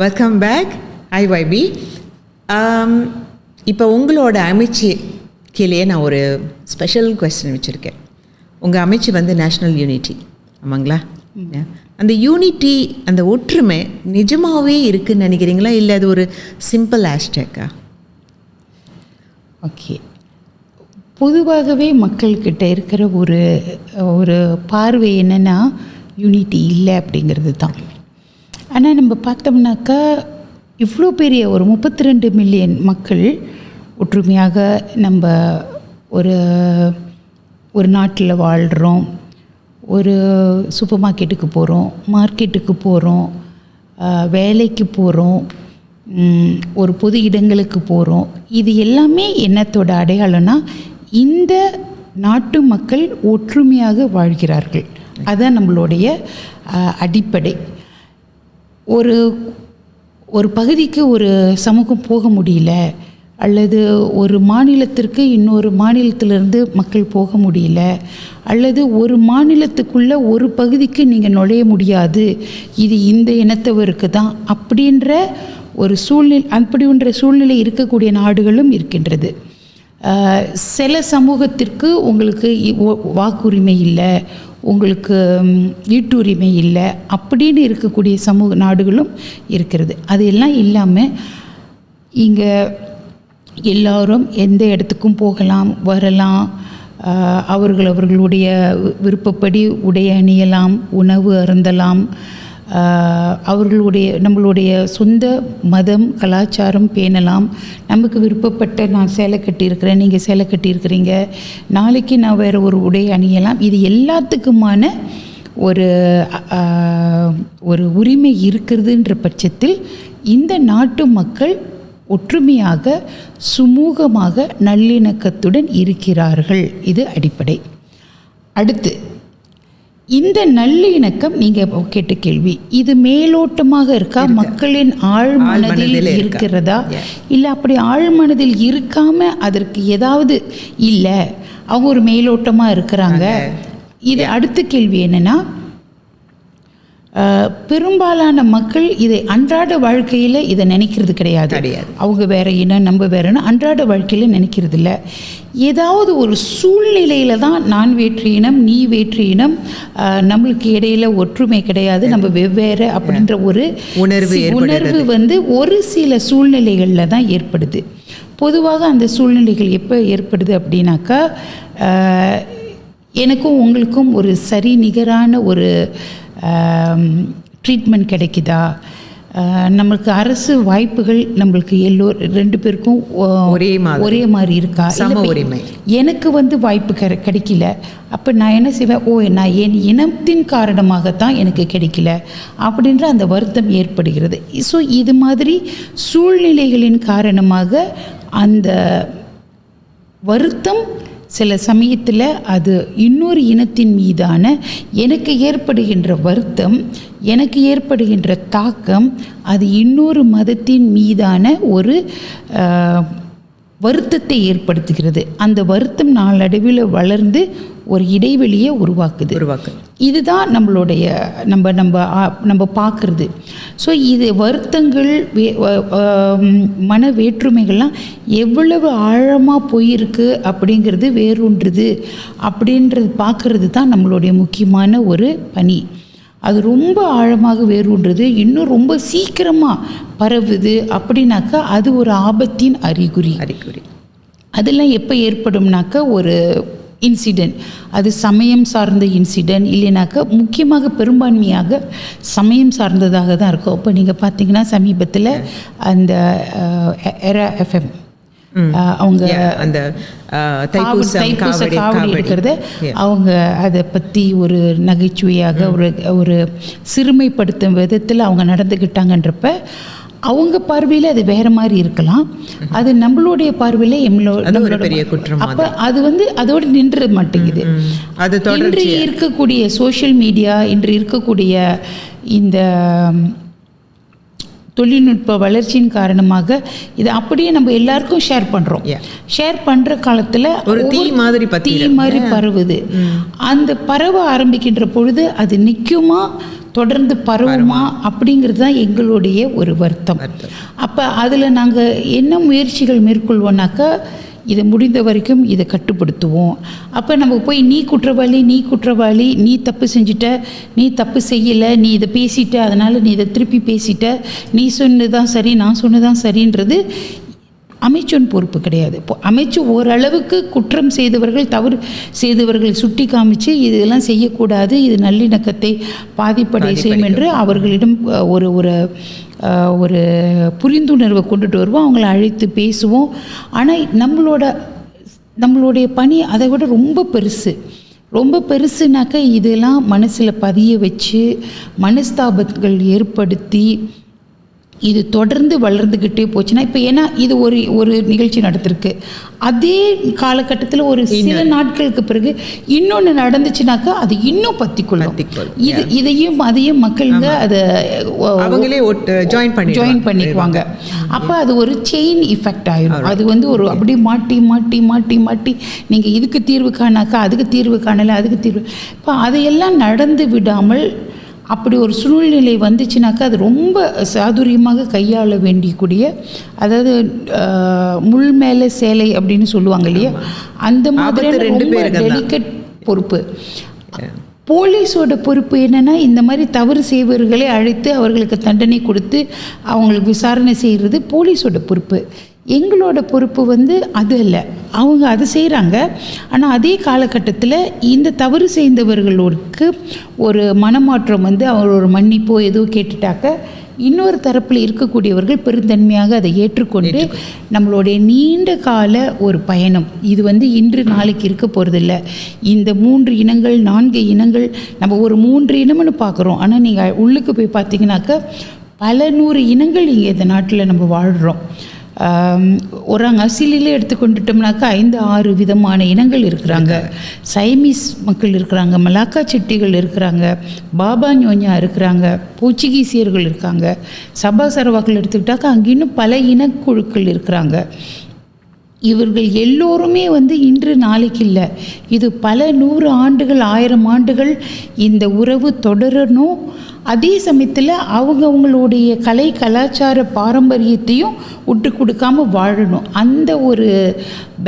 Welcome back. ஐஒய்பி. இப்போ உங்களோட அமைச்சு கீழே நான் ஒரு ஸ்பெஷல் கொஸ்டின் வச்சுருக்கேன். உங்கள் அமைச்சு வந்து நேஷ்னல் யூனிட்டி, ஆமாங்களா? அந்த யூனிட்டி, அந்த ஒற்றுமை நிஜமாகவே இருக்குதுன்னு நினைக்கிறீங்களா, இல்லை அது ஒரு சிம்பிள் ஹேஷ்டேக்கா? ஓகே, பொதுவாகவே மக்கள்கிட்ட இருக்கிற ஒரு பார்வை என்னென்னா யூனிட்டி இல்லை அப்படிங்கிறது தான். ஆனால் நம்ம பார்த்தோம்னாக்கா இவ்வளோ பெரிய ஒரு 32 மில்லியன் மக்கள் ஒற்றுமையாக நம்ம ஒரு நாட்டில் வாழ்கிறோம். ஒரு சூப்பர் மார்க்கெட்டுக்கு போகிறோம், மார்க்கெட்டுக்கு போகிறோம், வேலைக்கு போகிறோம், ஒரு பொது இடங்களுக்கு போகிறோம். இது எல்லாமே என்னத்தோட அடையாளம்னா இந்த நாட்டு மக்கள் ஒற்றுமையாக வாழ்கிறார்கள். அதுதான் நம்மளுடைய அடிப்படை. ஒரு பகுதிக்கு ஒரு சமூகம் போக முடியல, அல்லது ஒரு மாநிலத்திற்கு இன்னொரு மாநிலத்திலிருந்து மக்கள் போக முடியல, அல்லது ஒரு மாநிலத்துக்குள்ளே ஒரு பகுதிக்கு நீங்கள் நுழைய முடியாது, இது இந்த இனத்தவருக்கு தான் அப்படின்ற ஒரு சூழ்நிலை இருக்கக்கூடிய நாடுகளும் இருக்கின்றது. சில சமூகத்திற்கு உங்களுக்கு வாக்குரிமை இல்லை, உங்களுக்கு வீட்டுரிமை இல்லை அப்படின்னு இருக்கக்கூடிய நாடுகளும் இருக்கிறது. அது எல்லாம் இல்லாமல் இங்கே எல்லோரும் எந்த இடத்துக்கும் போகலாம், வரலாம், அவர்களுடைய விருப்பப்படி உடை அணியலாம், உணவு அருந்தலாம், நம்மளுடைய சொந்த மதம் கலாச்சாரம் பேணலாம். நமக்கு விருப்பப்பட்ட நான் சேலை கட்டியிருக்கிறேன், நீங்கள் சேலை கட்டியிருக்கிறீங்க, நாளைக்கு நான் வேறு ஒரு உடை அணியலாம். இது எல்லாத்துக்குமான ஒரு உரிமை இருக்கிறதுன்ற பட்சத்தில் இந்த நாட்டு மக்கள் ஒற்றுமையாக சுமூகமாக நல்லிணக்கத்துடன் இருக்கிறார்கள். இது அடிப்படை. அடுத்து இந்த நல்லிணக்கம், நீங்கள் கேட்ட கேள்வி, இது மேலோட்டமாக இருக்கா, மக்களின் ஆழ்மனதில் இருக்கிறதா, இல்லை அப்படி ஆழ்மனதில் இருக்காம அதற்கு ஏதாவது இல்லை அவங்க ஒரு மேலோட்டமாக இருக்கிறாங்க. இது அடுத்த கேள்வி என்னென்னா, பெரும்பாலான மக்கள் இதை அன்றாட வாழ்க்கையில் இதை நினைக்கிறது கிடையாது. அவங்க வேற இனம், நம்ம வேறன்னு அன்றாட வாழ்க்கையில் நினைக்கிறது இல்லை. ஏதாவது ஒரு சூழ்நிலையில் தான் நான் வேற்று இனம், நீ வேற்று இனம், நம்மளுக்கு இடையில ஒற்றுமை கிடையாது, நம்ம வெவ்வேறு அப்படின்ற ஒரு உணர்வு வந்து ஒரு சில சூழ்நிலைகளில் தான் ஏற்படுது. பொதுவாக அந்த சூழ்நிலைகள் எப்போ ஏற்படுது அப்படின்னாக்கா, எனக்கும் உங்களுக்கும் ஒரு சரி நிகரான ஒரு ட்ரீட்மெண்ட் கிடைக்குதா, நம்மளுக்கு அரசு வாய்ப்புகள் நம்மளுக்கு ரெண்டு பேருக்கும் ஒரே மாதிரி இருக்கா, எனக்கு வந்து வாய்ப்பு கிடைக்கல, அப்போ நான் என்ன செய்வேன், நான் என் இனத்தின் காரணமாகத்தான் எனக்கு கிடைக்கல அப்படின்ற அந்த வருத்தம் ஏற்படுகிறது. ஸோ இது மாதிரி சூழ்நிலைகளின் காரணமாக அந்த வருத்தம் சில சமயத்தில் அது இன்னொரு இனத்தின் மீதான எனக்கு ஏற்படுகின்ற வருத்தம், எனக்கு ஏற்படுகின்ற தாக்கம், அது இன்னொரு மதத்தின் மீதான ஒரு வருத்தத்தை ஏற்படுத்துகிறது. அந்த வருத்தம் நாளடைவில் வளர்ந்து ஒரு இடைவெளியை உருவாக்குது. இதுதான் நம்மளுடைய நம்ம பார்க்குறது. ஸோ இது வருத்தங்கள், மன வேற்றுமைகள்லாம் எவ்வளவு ஆழமாக போயிருக்கு அப்படிங்கிறது வேறொன்றுது அப்படின்றது பார்க்குறது தான் நம்மளுடைய முக்கியமான ஒரு பணி. அது ரொம்ப ஆழமாக வேரூன்றது, இன்னும் ரொம்ப சீக்கிரமாக பரவுது அப்படின்னாக்கா அது ஒரு ஆபத்தின் அறிகுறி. அதெல்லாம் எப்போ ஏற்படும்னாக்கா ஒரு இன்சிடெண்ட், அது சமயம் சார்ந்த இன்சிடெண்ட் இல்லைனாக்கா முக்கியமாக பெரும்பான்மையாக சமயம் சார்ந்ததாக தான் இருக்கும். இப்போ நீங்கள் பார்த்தீங்கன்னா சமீபத்தில் அந்த எரா எஃப்எம் அவங்க அந்த காவடி எடுக்கிறத அவங்க அதை பற்றி ஒரு நகைச்சுவையாக ஒரு சிறுமைப்படுத்தும் விதத்தில் அவங்க நடந்துக்கிட்டாங்கன்றப்ப அவங்க பார்வையில் அது வேற மாதிரி இருக்கலாம், அது நம்மளுடைய பார்வையில் பெரிய குற்றம். அப்போ அது வந்து அதோடு நின்று மாட்டேங்குது. இன்று இருக்கக்கூடிய சோஷியல் மீடியா, இன்று இருக்கக்கூடிய இந்த தொழில்நுட்ப வளர்ச்சியின் காரணமாக இது அப்படியே நம்ம எல்லாருக்கும் ஷேர் பண்ணுறோம். ஷேர் பண்ணுற காலத்தில் ஒரு தீ மாதிரி பரவுது. அந்த பரவ ஆரம்பிக்கின்ற பொழுது அது நிற்குமா தொடர்ந்து பரவுமா அப்படிங்கிறது தான் எங்களுடைய ஒரு வருத்தம். அப்போ அதில் நாங்கள் என்ன முயற்சிகள் மேற்கொள்வோன்னாக்கா, இதை முடிந்த வரைக்கும் இதை கட்டுப்படுத்துவோம். அப்போ நம்ம போய் நீ குற்றவாளி, நீ தப்பு செஞ்சுட்ட, நீ தப்பு செய்யலை, நீ இதை பேசிட்ட, அதனால் நீ இதை திருப்பி பேசிட்ட, நீ சொன்னதான் சரி, நான் சொன்னதான் சரின்றது அமைச்சன் பொறுப்பு கிடையாது. இப்போ அமைச்சு ஓரளவுக்கு குற்றம் செய்தவர்கள், தவறு செய்தவர்கள் சுட்டி காமிச்சு இதெல்லாம் செய்யக்கூடாது, இது நல்லிணக்கத்தை பாதிப்படைய செய்யும் என்று அவர்களிடம் ஒரு ஒரு ஒரு புரிந்துணர்வை கொண்டுட்டு வருவோம். அவங்கள அழைத்து பேசுவோம். ஆனால் நம்மளுடைய பணி அதை விட ரொம்ப பெருசுனாக்கா இதெல்லாம் மனசில் பதிய வச்சு மனஸ்தாபங்கள் ஏற்படுத்தி இது தொடர்ந்து வளர்ந்துக்கிட்டே போச்சுன்னா, இப்போ ஏன்னா இது ஒரு நிகழ்ச்சி நடத்திருக்கு, அதே காலகட்டத்தில் ஒரு சில நாட்களுக்கு பிறகு இன்னொன்று நடந்துச்சுனாக்கா அது இன்னும் பத்திக்கொள்ளும். அதையும் மக்களுங்க அதை அவங்களே ஜாயின் பண்ணிக்குவாங்க. அப்போ அது ஒரு செயின் எஃபெக்ட் ஆகிடும். அது வந்து ஒரு அப்படியே மாட்டி நீங்கள் இதுக்கு தீர்வு காணாக்கா அதுக்கு தீர்வு காணலை, அதுக்கு தீர்வு. இப்போ அதையெல்லாம் நடந்து விடாமல் அப்படி ஒரு சூழ்நிலை வந்துச்சுனாக்கா அது ரொம்ப சாதுரியமாக கையாள வேண்டியக்கூடிய, அதாவது முள் மேலே சேலை அப்படின்னு சொல்லுவாங்க இல்லையா, அந்த மாதிரி ரொம்ப டெலிகேட் பொறுப்பு. போலீஸோட பொறுப்பு என்னென்னா, இந்த மாதிரி தவறு செய்வர்களை அழைத்து அவர்களுக்கு தண்டனை கொடுத்து அவங்களுக்கு விசாரணை செய்கிறது போலீஸோட பொறுப்பு. எங்களோட பொறுப்பு வந்து அது இல்லை. அவங்க அது செய்கிறாங்க. ஆனால் அதே காலகட்டத்தில் இந்த தவறு செய்தவர்களுக்கு ஒரு மனமாற்றம் வந்து அவர் ஒரு மன்னிப்போ ஏதோ கேட்டுட்டாக்க இன்னொரு தரப்பில் இருக்கக்கூடியவர்கள் பெருந்தன்மையாக அதை ஏற்றுக்கொண்டு நம்மளுடைய நீண்ட கால ஒரு பயணம் இது வந்து இன்று நாளைக்கு இருக்க போகிறதில்ல. இந்த 3 இனங்கள் 4 இனங்கள் நம்ம ஒரு 3 இனம்னு பார்க்குறோம். ஆனால் நீங்கள் உள்ளுக்கு போய் பார்த்தீங்கன்னாக்கா பல 100 இனங்கள் இங்கே இந்த நாட்டில் நம்ம வாழ்கிறோம். ஒரு அசிலிலே எடுத்துக்கொண்டுட்டோம்னாக்கா 5-6 விதமான இனங்கள் இருக்கிறாங்க. சைமீஸ் மக்கள் இருக்கிறாங்க, மலாக்கா செட்டிகள் இருக்கிறாங்க, பாபா ஞோஞா இருக்கிறாங்க, போர்ச்சுகீசியர்கள் இருக்காங்க, சபா சரவாக்கள் எடுத்துக்கிட்டாக்கா அங்கே இன்னும் பல இனக்குழுக்கள் இருக்கிறாங்க. இவர்கள் எல்லோருமே வந்து இன்று நாளைக்கு இல்லை, இது பல 100 ஆண்டுகள் 1000 ஆண்டுகள் இந்த உறவு தொடரணும். அதே சமயத்தில் அவங்களுடைய கலை கலாச்சார பாரம்பரியத்தையும் விட்டு கொடுக்காமல் வாழணும். அந்த ஒரு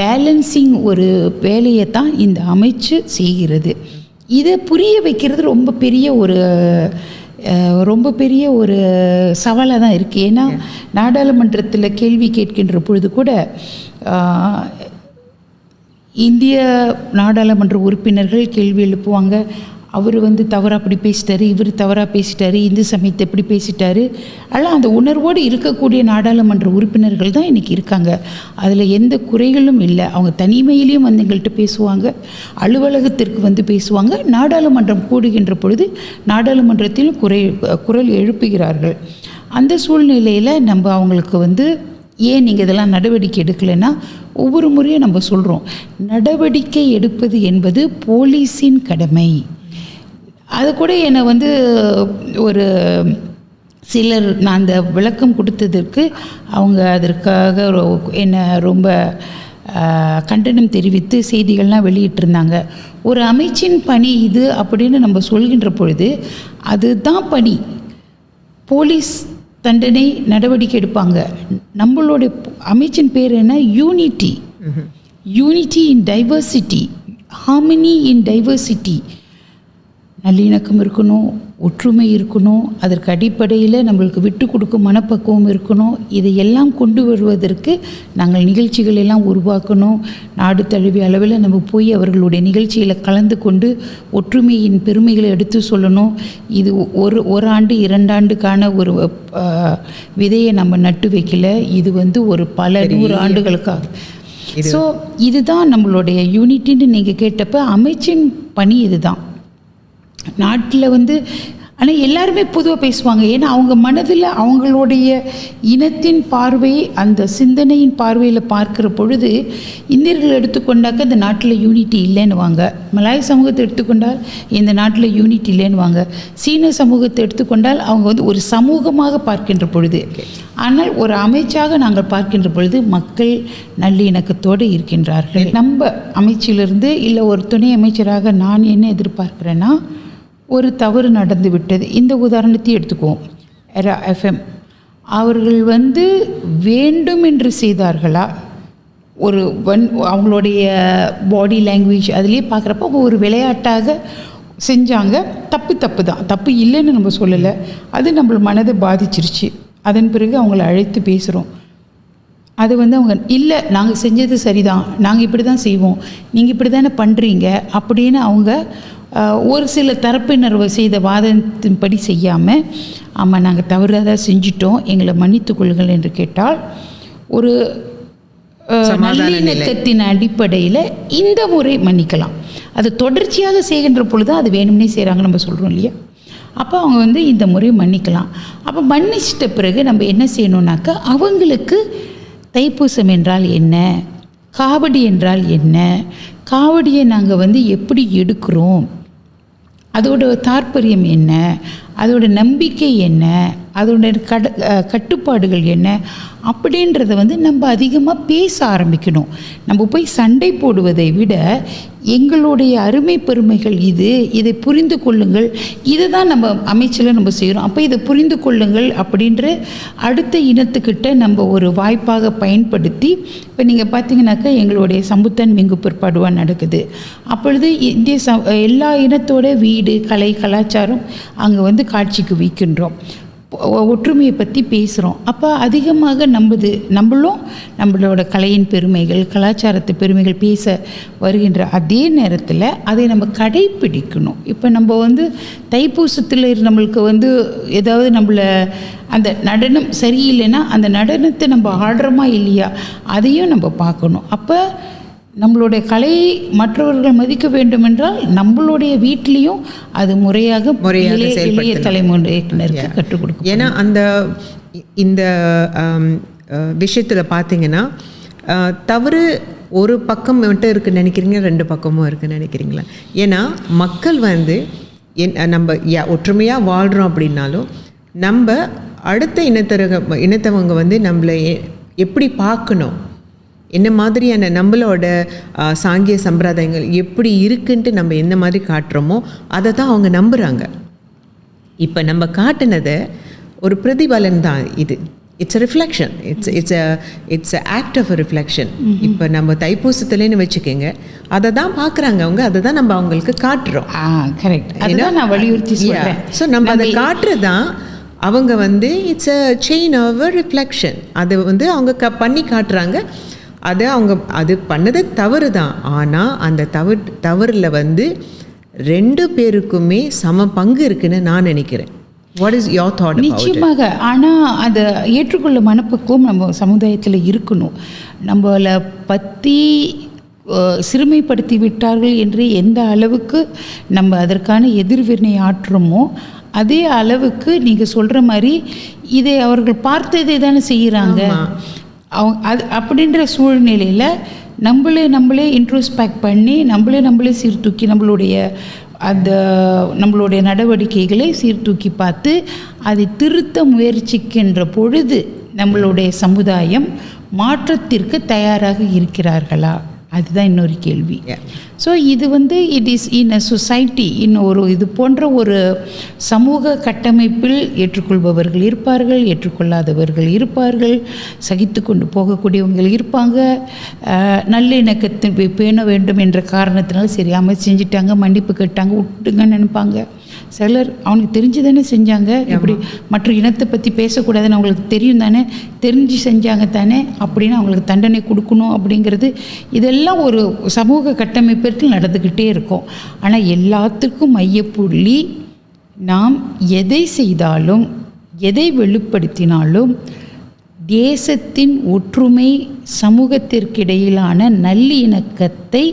பேலன்சிங் ஒரு வேலையை தான் இந்த அமைச்சு செய்கிறது. இதை புரிய வைக்கிறது ரொம்ப பெரிய ஒரு சவாலாக தான் இருக்குது. ஏன்னா நாடாளுமன்றத்தில் கேள்வி கேட்கின்ற பொழுது கூட இந்திய நாடாளுமன்ற உறுப்பினர்கள் கேள்வி எழுப்புவாங்க. அவர் வந்து தவறாக அப்படி பேசிட்டாரு, இவர் தவறாக பேசிட்டாரு, இந்து சமயத்தை எப்படி பேசிட்டாரு. ஆனால் அந்த உணர்வோடு இருக்கக்கூடிய நாடாளுமன்ற உறுப்பினர்கள் தான் இன்றைக்கி இருக்காங்க. அதில் எந்த குறைகளும் இல்லை. அவங்க தனிமையிலையும் வந்து எங்கள்கிட்ட பேசுவாங்க, அலுவலகத்திற்கு வந்து பேசுவாங்க, நாடாளுமன்றம் கூடுகின்ற பொழுது நாடாளுமன்றத்திலும் குரல் எழுப்புகிறார்கள். அந்த சூழ்நிலையில் நம்ம அவங்களுக்கு வந்து ஏன் நீங்கள் இதெல்லாம் நடவடிக்கை எடுக்கலைன்னா, ஒவ்வொரு முறையும் நம்ம சொல்கிறோம், நடவடிக்கை எடுப்பது என்பது போலீஸின் கடமை. அது கூட என்னை வந்து ஒரு சிலர் நான் அந்த விளக்கம் கொடுத்ததற்கு அவங்க அதற்காக என்னை ரொம்ப கண்டனம் தெரிவித்து செய்திகள்லாம் வெளியிட்டிருந்தாங்க. ஒரு அமைச்சின் பணி இது அப்படின்னு நம்ம சொல்கின்ற பொழுது அதுதான் பணி. போலீஸ் தண்டனை நடவடிக்கை எடுப்பாங்க. நம்மளுடைய அமைச்சின் பேர் என்ன? யூனிட்டி இன் டைவர்சிட்டி, ஹார்மனி இன் டைவர்சிட்டி. நல்லிணக்கம் இருக்கணும், ஒற்றுமை இருக்கணும், அதற்கு அடிப்படையில் நம்மளுக்கு விட்டு கொடுக்கும் மனப்பக்குவம் இருக்கணும். இதையெல்லாம் கொண்டு வருவதற்கு நாங்கள் நிகழ்ச்சிகள் எல்லாம் உருவாக்கணும். நாடு தழுவிய அளவில் நம்ம போய் அவர்களுடைய நிகழ்ச்சியில் கலந்து கொண்டு ஒற்றுமையின் பெருமைகளை எடுத்து சொல்லணும். இது ஒரு ஆண்டு 2 ஆண்டுக்கான ஒரு விதையை நம்ம நட்டு வைக்கல, இது வந்து ஒரு பல 100 ஆண்டுகளுக்காக. ஸோ இதுதான் நம்மளுடைய யூனிட்டின்னு நீங்கள் கேட்டப்போ அமைச்சின் பணி இதுதான். நாட்டில் வந்து ஆனால் எல்லாருமே பொதுவாக பேசுவாங்க. ஏன்னா அவங்க மனதில் அவங்களுடைய இனத்தின் பார்வை, அந்த சிந்தனையின் பார்வையில் பார்க்குற பொழுது இந்தியர்கள் எடுத்துக்கொண்டாக்க இந்த நாட்டில் யூனிட்டி இல்லைன்னுவாங்க. மலாய் சமூகத்தை எடுத்துக்கொண்டால் இந்த நாட்டில் யூனிட்டி இல்லைன்னுவாங்க. சீன சமூகத்தை எடுத்துக்கொண்டால் அவங்க வந்து ஒரு சமூகமாக பார்க்கின்ற பொழுது, ஆனால் ஒரு அமைச்சாக நாங்கள் பார்க்கின்ற பொழுது மக்கள் நல்லிணக்கத்தோடு இருக்கின்றார்கள். நம்ம அமைச்சிலிருந்து இல்லை ஒரு துணை அமைச்சராக நான் என்ன எதிர்பார்க்குறேன்னா, ஒரு தவறு நடந்து விட்டது. இந்த உதாரணத்தை எடுத்துக்குவோம். எரா எஃப்எம் அவர்கள் வேண்டும் என்று செய்தார்களா? ஒரு அவங்களுடைய பாடி லாங்குவேஜ் அதிலே பார்க்குறப்ப ஒரு விளையாட்டாக செஞ்சாங்க. தப்பு தான், தப்பு இல்லைன்னு நம்ம சொல்லலை. அது நம்ம மனதை பாதிச்சிருச்சு. அதன் பிறகு அவங்கள அழைத்து பேசுகிறோம். அது அவங்க இல்லை, நாங்கள் செஞ்சது சரிதான், நாங்கள் இப்படி தான் செய்வோம், நீங்கள் இப்படி தானே பண்ணுறீங்க அப்படின்னு அவங்க ஒரு சில தரப்பினர் செய்த வாதத்தின்படி செய்யாமல், ஆமாம் நாங்கள் தவறாக செஞ்சிட்டோம், எங்களை மன்னித்துக் கொள்ளுங்கள் என்று கேட்டால் ஒரு நல்லிணக்கத்தின் அடிப்படையில் இந்த முறை மன்னிக்கலாம். அது தொடர்ச்சியாக செய்கின்ற பொழுது அது வேணும்னே செய்கிறாங்க நம்ம சொல்கிறோம் இல்லையா? அப்போ அவங்க இந்த முறை மன்னிக்கலாம். அப்போ மன்னிச்சிட்ட பிறகு நம்ம என்ன செய்யணுன்னாக்கா, அவங்களுக்கு தைப்பூசம் என்றால் என்ன, காவடி என்றால் என்ன, காவடியை நாங்கள் எப்படி எடுக்கிறோம், அதோட தாற்பயம் என்ன, அதோட நம்பிக்கை என்ன, அதோட கட்டுப்பாடுகள் என்ன அப்படின்றத நம்ம அதிகமாக பேச ஆரம்பிக்கணும். நம்ம போய் சண்டை போடுவதை விட எங்களுடைய அருமை பெருமைகள் இதை புரிந்து கொள்ளுங்கள், இதை தான் நம்ம அமைச்சில் நம்ம செய்கிறோம், அப்போ இதை புரிந்து கொள்ளுங்கள் அப்படின்ற அடுத்த இனத்துக்கிட்ட நம்ம ஒரு வாய்ப்பாக பயன்படுத்தி, இப்போ நீங்கள் பார்த்தீங்கன்னாக்கா எங்களுடைய சம்புத்தன் மிங்கு பிற்பாடுவா நடக்குது. அப்பொழுது இந்திய எல்லா இனத்தோட வீடு, கலை, கலாச்சாரம் அங்கே காட்சிக்கு வைக்கின்றோம். ஒற்றுமையை பற்றி பேசுகிறோம். அப்போ அதிகமாக நம்மளும் நம்மளோட கலையின் பெருமைகள், கலாச்சாரத்து பெருமைகள் பேச வருகின்ற அதே நேரத்தில் அதை நம்ம கடைப்பிடிக்கணும். இப்போ நம்ம தைப்பூசத்தில் நம்மளுக்கு ஏதாவது நம்மளை அந்த நடனம் சரியில்லைன்னா அந்த நடனத்தை நம்ம ஆடுறோமா இல்லையா அதையும் நம்ம பார்க்கணும். அப்போ நம்மளுடைய கலையை மற்றவர்கள் மதிக்க வேண்டும் என்றால் நம்மளுடைய வீட்லேயும் அது முறையாக இளைய தலைமுறையினருக்கு கற்றுக் கொடுக்கும். ஏன்னா இந்த விஷயத்தில் பார்த்தீங்கன்னா தவறு ஒரு பக்கம் மட்டும் இருக்குன்னு நினைக்கிறீங்க, ரெண்டு பக்கமும் இருக்குன்னு நினைக்கிறீங்களா? ஏன்னா மக்கள் நம்ம ஒற்றுமையாக வாழ்கிறோம் அப்படின்னாலும் நம்ம அடுத்த இனத்தவங்க நம்மளை எப்படி பார்க்கணும், என்ன மாதிரியான நம்மளோட சாங்கிய சம்பிரதாயங்கள் எப்படி இருக்குன்ட்டு நம்ம எந்த மாதிரி காட்டுறோமோ அதை தான் அவங்க நம்புகிறாங்க. இப்போ நம்ம காட்டினதை ஒரு பிரதிபலன் தான் இது. It's a reflection, it's a act of a reflection. இப்போ நம்ம தைப்பூசத்துலேன்னு வச்சுக்கோங்க, அதை தான் பார்க்குறாங்க அவங்க, அதை தான் நம்ம அவங்களுக்கு காட்டுறோம். கரெக்ட், அதுதான் நான் வலியுறுத்தி சொல்கிறேன். ஸோ நம்ம அதை காட்டுறதான் அவங்க it's a chain of a reflection. அதை அவங்க பண்ணி காட்டுறாங்க. அது பண்ணது தவறு தான். ஆனால் அந்த தவறில் ரெண்டு பேருக்குமே சம பங்கு இருக்குன்னு நான் நினைக்கிறேன். What is your thought? நிச்சயமாக. ஆனால் அதை ஏற்றுக்கொள்ள மனப்பக்குவம் நம்ம சமுதாயத்தில் இருக்கணும். நம்மளை பற்றி சிறுமைப்படுத்தி விட்டார்கள் என்று எந்த அளவுக்கு நம்ம அதற்கான எதிர்வினை ஆற்றுறோமோ அதே அளவுக்கு நீங்கள் சொல்கிற மாதிரி இதை அவர்கள் பார்த்ததை தானே செய்கிறாங்க. அப்படின்ற சூழ்நிலையில் நம்மளே இன்ட்ரோஸ்பெக்ட் பண்ணி நம்மளே சீர்தூக்கி நம்மளுடைய நடவடிக்கைகளை சீர்தூக்கி பார்த்து அதை திருத்த முயற்சிக்கின்ற பொழுது நம்மளுடைய சமுதாயம் மாற்றத்திற்கு தயாராக இருக்கிறார்களா? அதுதான் இன்னொரு கேள்வி. ஸோ இது it is in a society, இது போன்ற ஒரு சமூக கட்டமைப்பில் ஏற்றுக்கொள்பவர்கள் இருப்பார்கள், ஏற்றுக்கொள்ளாதவர்கள் இருப்பார்கள், சகித்து கொண்டு போகக்கூடியவங்க இருப்பாங்க. நல்லிணக்கத்தை பேண வேண்டும் என்ற காரணத்தினால சரி அமைச்சு செஞ்சுட்டாங்க, மன்னிப்பு கேட்டாங்க, விட்டுங்கன்னு நினைப்பாங்க. சிலர் அவனுக்கு தெரிஞ்சு தானே செஞ்சாங்க, இப்படி மற்ற இனத்தை பற்றி பேசக்கூடாதுன்னு அவங்களுக்கு தெரியும் தானே, தெரிஞ்சு செஞ்சாங்க தானே அப்படின்னு அவங்களுக்கு தண்டனை கொடுக்கணும் அப்படிங்கிறது இதெல்லாம் ஒரு சமூக கட்டமைப்பிற்கு நடந்துக்கிட்டே இருக்கும். ஆனால் எல்லாத்துக்கும் மையப்புள்ளி நாம் எதை செய்தாலும் எதை வெளிப்படுத்தினாலும் தேசத்தின் ஒற்றுமை, சமூகத்திற்கிடையிலான நல்லிணக்கத்தை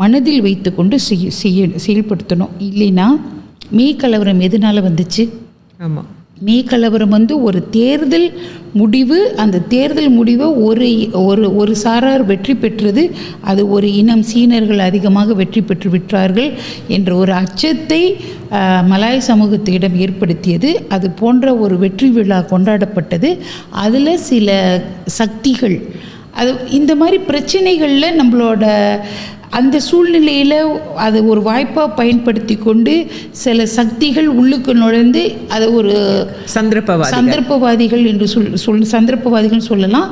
மனதில் வைத்து கொண்டு செயல்படுத்தணும். இல்லைன்னா கலவரம் எதனால் வந்துச்சு? ஆமாம், கலவரம் ஒரு தேர்தல் முடிவு. அந்த தேர்தல் முடிவை ஒரு சாரார் வெற்றி பெற்றது. அது ஒரு இனம் சீனர்கள் அதிகமாக வெற்றி பெற்று விட்டார்கள் என்ற ஒரு அச்சத்தை மலாய் சமூகத்திடம் ஏற்படுத்தியது. அது போன்ற ஒரு வெற்றி விழா கொண்டாடப்பட்டது. அதில் சில சக்திகள் இந்த மாதிரி பிரச்சனைகளில் நம்மளோட அந்த சூழ்நிலையில் அதை ஒரு வாய்ப்பாக பயன்படுத்தி கொண்டு சில சக்திகள் உள்ளுக்கு நுழைந்து அதை ஒரு சந்தர்ப்பவாதிகள் என்று சந்தர்ப்பவாதிகள் சொல்லலாம்.